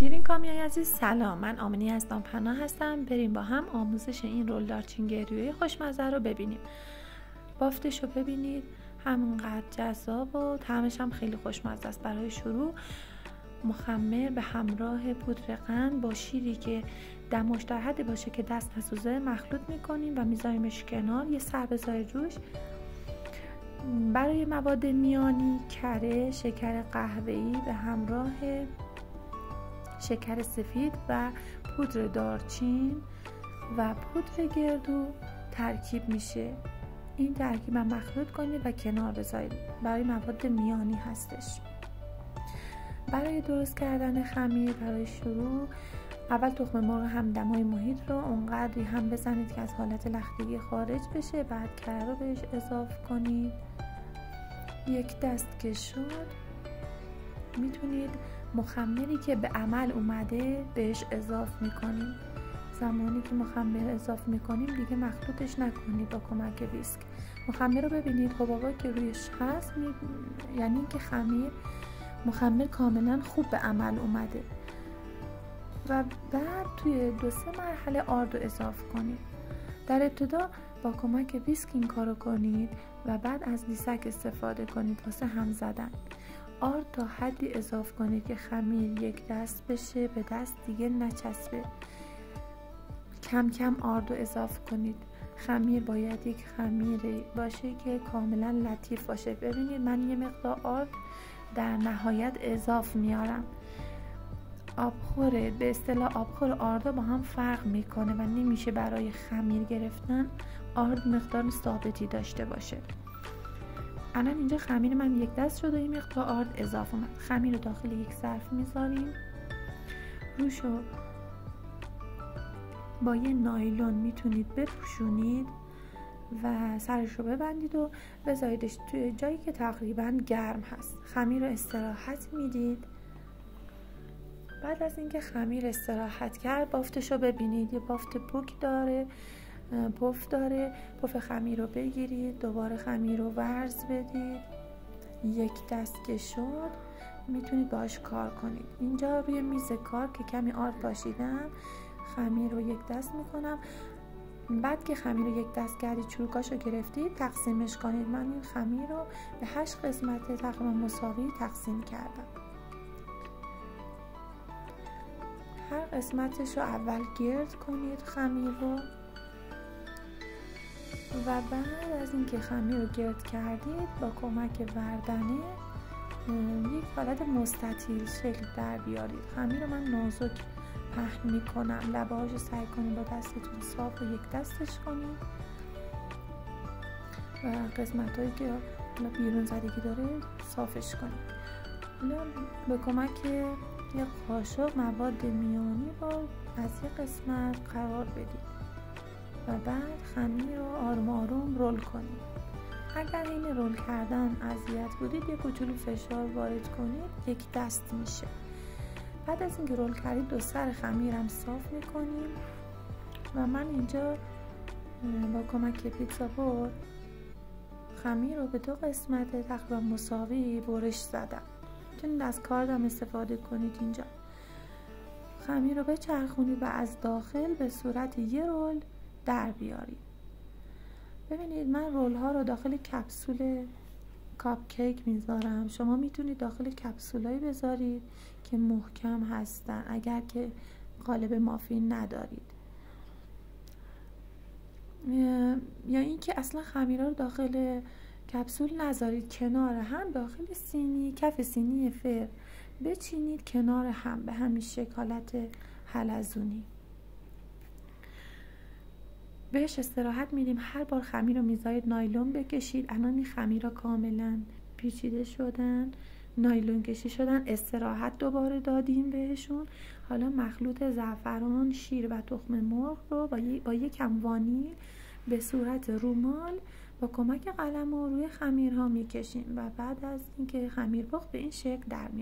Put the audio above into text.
شیرین کامیایی عزیز سلام، من آمنی از دامپنا هستم. بریم با هم آموزش این رول دارچین گریوی خوشمزه رو ببینیم. بافتش رو ببینید همونقدر جذاب و طعمش هم خیلی خوشمزه است. برای شروع مخمر به همراه پودر قند با شیری که دمش در حدی باشه که دست نسوزه مخلوط میکنیم و میذاریمش کنار. یه سر بذارید روش. برای مواد میانی کره، شکر قهوه‌ای به همراه شکر سفید و پودر دارچین و پودر گردو ترکیب میشه. این ترکیب هم مخلوط کنید و کنار بذارید. برای مواد میانی هستش. برای درست کردن خمیر برای شروع اول تخم مرغ همدمای محیط رو اونقدری هم بزنید که از حالت لختگی خارج بشه. بعد کره رو بهش اضافه کنید. یک دست که شد میتونید مخمری که به عمل اومده بهش اضافه میکنیم. زمانی که مخمر اضافه میکنیم دیگه مخلوطش نکنید با کمک ویسک. مخمر رو ببینید حبابا که رویش هست یعنی اینکه مخمر کاملا خوب به عمل اومده. و بعد توی 2-3 مرحله آرد رو اضافه کنید. در ابتدا با کمک ویسک این کارو کنید و بعد از لیسک استفاده کنید واسه هم زدن. آرد تا حدی اضافه کنید که خمیر یک دست بشه، به دست دیگه نچسبه. کم کم آرد رو اضافه کنید. خمیر باید یک خمیر باشه که کاملا لطیف باشه. ببینید من یه مقدار آرد در نهایت اضافه میارم. به اصطلاح آبخور آرد با هم فرق میکنه و نمیشه برای خمیر گرفتن آرد مقدار ثابتی داشته باشه. الان اینجا خمیر من یک دست شده، این مقدار آرد اضافه اومد. خمیر رو داخل یک ظرف میذاریم. روشو با یه نایلون میتونید بپوشونید و سرش رو ببندید و بذاریدش توی جایی که تقریبا گرم هست. خمیر رو استراحت میدید. بعد از اینکه خمیر استراحت کرد بافتش رو ببینید. یه بافت پوک داره، پف خمیر رو بگیرید، دوباره خمیر رو ورز بدید. یک دست که شد میتونید باش کار کنید. اینجا روی میز کار که کمی آرد پاشیدم خمیر رو یک دست میکنم. بعد که خمیر رو یک دست کردید چروکاش رو گرفتید تقسیمش کنید. من این خمیر رو به 8 قسمت تقریبا مساوی تقسیم کردم. هر قسمتش رو اول گرد کنید خمیر رو و بعد از اینکه خمیر رو گرد کردید با کمک وردنه یک حالت مستطیل شکل در بیارید. خمیر رو من نازک پهن میکنم. لبه هاشو سعی کنید با دستتون صاف و یک دستش کنید و قسمت هایی که بیرون زدگی داره صافش کنید. به کمک یک قاشق مواد میانی رو از یک قسمت قرار بدید و بعد خمیر رو آروم آروم رول کنید. اگر این رول کردن اذیت بودید یک کوچولو فشار وارد کنید، یک دست میشه. بعد از اینکه رول کردید 2 سر خمیرم صاف میکنیم و من اینجا با کمک پیتزا بور خمیر رو به 2 قسمت تقریبا مساوی برش زدم. میتونید از کاردم استفاده کنید. اینجا خمیر رو بچرخونید و از داخل به صورت یه رول در بیارید. ببینید من رول ها رو داخل کپسول کاپ کیک میذارم. شما میتونید داخل کپسولایی بذارید که محکم هستن اگر که قالب مافین ندارید، یا اینکه اصلا خمیرها رو داخل کپسول نذارید، کنار هم داخل سینی، کف سینی فر بچینید کنار هم به همین شکل، حالت حلزونی. بهش استراحت میدیم. هر بار خمیر رو میذارید نایلون بکشید. الان این خمیرها کاملا پیچیده شدن، نایلون کشی شدن. استراحت دوباره دادیم بهشون. حالا مخلوط زعفران، شیر و تخم مرغ رو با یکم وانیل به صورت رومال با کمک قلم روی خمیرها میکشیم و بعد از اینکه خمیر پخت به این شکل در میاد.